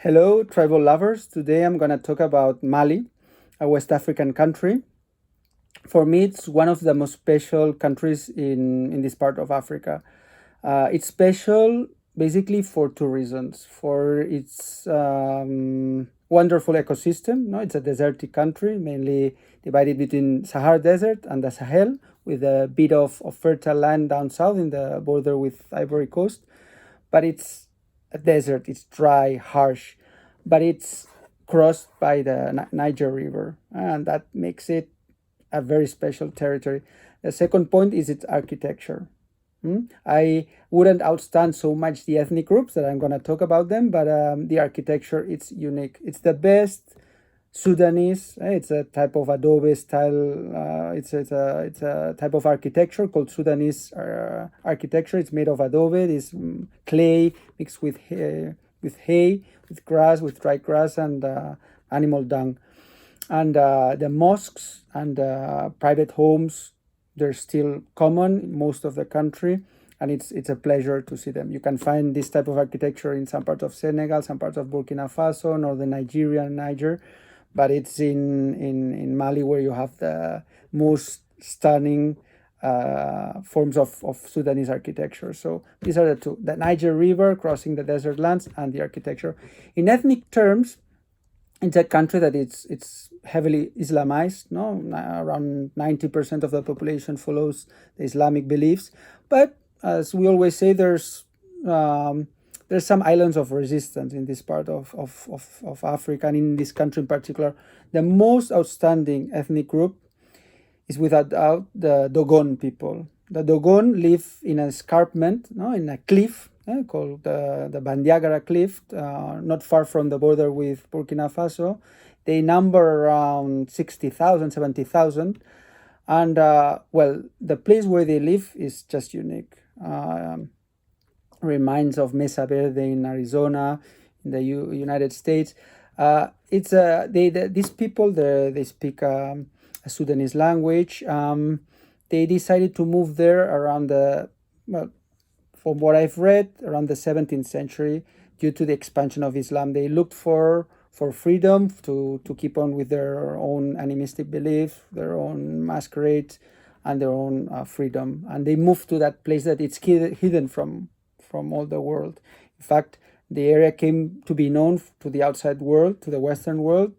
Hello, tribal lovers. Today I'm going to talk about Mali, a West African country. For me, it's one of the most special countries in this part of Africa. It's special basically for two reasons. For its wonderful ecosystem. No, it's a desertic country, mainly divided between Sahara Desert and the Sahel, with a bit of fertile land down south in the border with Ivory Coast. But it's a desert. It's dry, harsh, but it's crossed by the Niger River, and that makes it a very special territory. The second point is its architecture. I wouldn't outstand so much the ethnic groups that I'm going to talk about them, but the architecture, it's unique. It's the best Sudanese. It's a type of adobe style. It's a type of architecture called Sudanese architecture. It's made of adobe. It's clay mixed with hay, with grass, with dry grass, and animal dung. And the mosques and private homes, they're still common in most of the country, and it's a pleasure to see them. You can find this type of architecture in some parts of Senegal, some parts of Burkina Faso, northern Nigeria and Niger, but it's in Mali where you have the most stunning forms of Sudanese architecture. So these are the two: the Niger River crossing the desert lands and the architecture. In ethnic terms, it's a country that it's heavily Islamized. No, around 90% of the population follows the Islamic beliefs. But as we always say, there's some islands of resistance in this part of Africa, and in this country in particular. The most outstanding ethnic group is without doubt the Dogon people. The Dogon live in an escarpment, no, in a cliff called the Bandiagara Cliff, not far from the border with Burkina Faso. They number around 60,000, 70,000. And, the place where they live is just unique. Reminds of Mesa Verde in Arizona, in the United States. These people, they speak a Sudanese language. They decided to move there around from what I've read, around the 17th century, due to the expansion of Islam. They looked for freedom to keep on with their own animistic belief, their own masquerade, and their own freedom. And they moved to that place that it's hidden from all the world. In fact, the area came to be known to the outside world, to the Western world,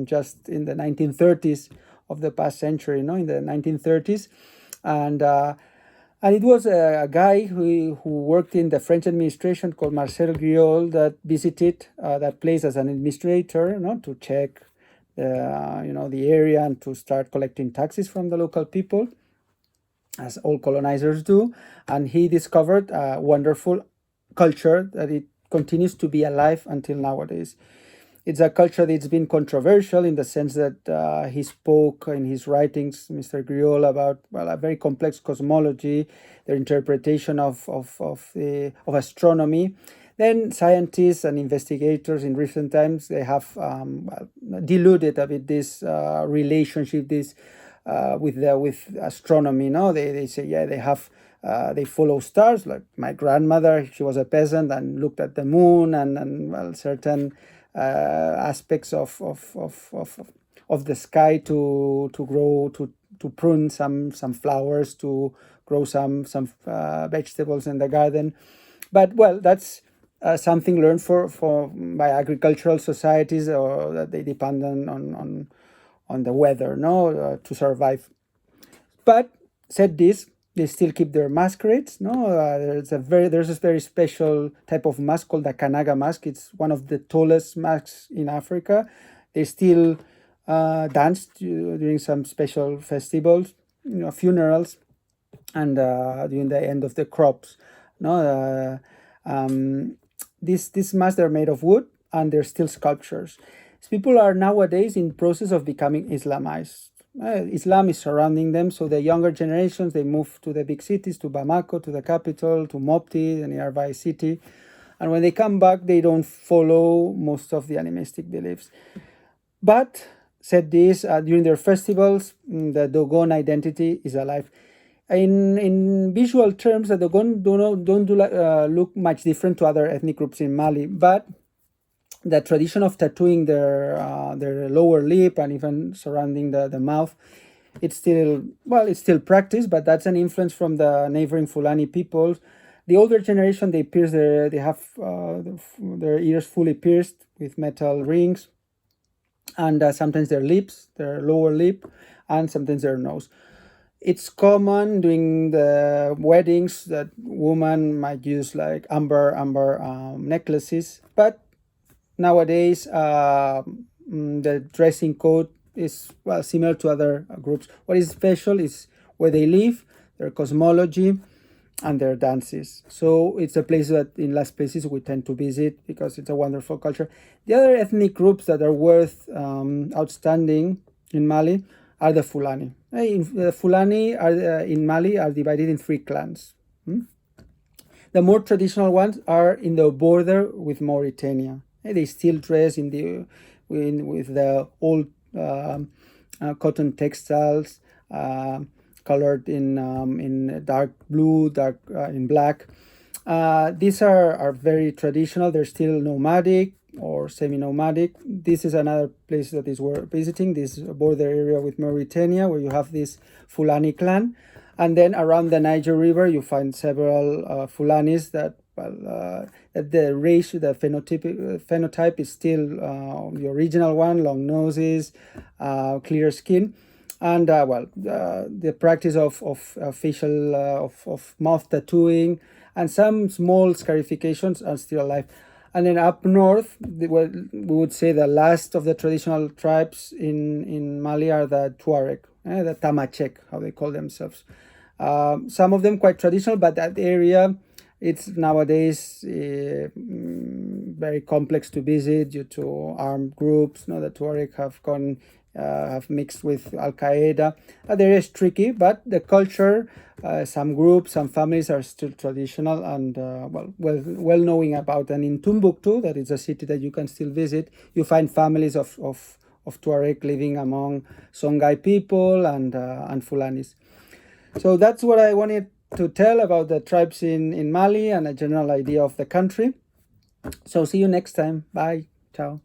just in the 1930s of the past century, in the 1930s. And it was a guy who worked in the French administration called Marcel Griol that visited that place as an administrator, to check the area and to start collecting taxes from the local people, as all colonizers do. And he discovered a wonderful culture that it continues to be alive until nowadays. It's a culture that's been controversial in the sense that he spoke in his writings, Mr. Griol, about a very complex cosmology, their interpretation of astronomy. Then scientists and investigators in recent times, they have diluted a bit this relationship, with astronomy. They say they follow stars. Like my grandmother, she was a peasant and looked at the moon and certain aspects of the sky to grow, to prune some flowers, to grow some vegetables in the garden. But that's something learned by agricultural societies, or that they depend on the weather, to survive. But said this, they still keep their masquerades. There's a very special type of mask called the Kanaga Mask. It's one of the tallest masks in Africa. They still dance during some special festivals, funerals, and during the end of the crops. These masks are made of wood, and they're still sculptures. People are nowadays in process of becoming Islamized. Islam is surrounding them, so the younger generations, they move to the big cities, to Bamako, to the capital, to Mopti, the nearby city. And when they come back, they don't follow most of the animistic beliefs. But, said this, during their festivals, the Dogon identity is alive. In visual terms, the Dogon don't look much different to other ethnic groups in Mali, but the tradition of tattooing their lower lip and even surrounding the mouth, it's still practiced, but that's an influence from the neighboring Fulani peoples. The older generation, they have their ears fully pierced with metal rings, and sometimes their lower lip, and sometimes their nose. It's common during the weddings that women might use like amber necklaces, but nowadays the dressing code is similar to other groups. What is special is where they live, their cosmology, and their dances. So it's a place that in last places we tend to visit because it's a wonderful culture. The other ethnic groups that are worth outstanding in Mali are the Fulani. The Fulani in Mali are divided in 3 clans. The more traditional ones are in the border with Mauritania. They still dress with the old cotton textiles, colored in dark blue, in black. These are very traditional. They're still nomadic or semi-nomadic. This is another place that is worth visiting, this border area with Mauritania, where you have this Fulani clan. And then around the Niger River, you find several Fulanis that the race, the phenotype is still the original one: long noses, clear skin, and the practice of facial of mouth tattooing, and some small scarifications are still alive. And then up north, we would say the last of the traditional tribes in Mali are the Tuareg, the Tamachek, how they call themselves. Some of them quite traditional, but that area, it's nowadays very complex to visit due to armed groups. The Tuareg have mixed with Al Qaeda. The area is tricky, but the culture, some groups, some families are still traditional and well knowing about. And in Timbuktu, that is a city that you can still visit, you find families of Tuareg living among Songhai people and Fulanis. So that's what I wanted to tell about the tribes in Mali and a general idea of the country. So see you next time. Bye. Ciao.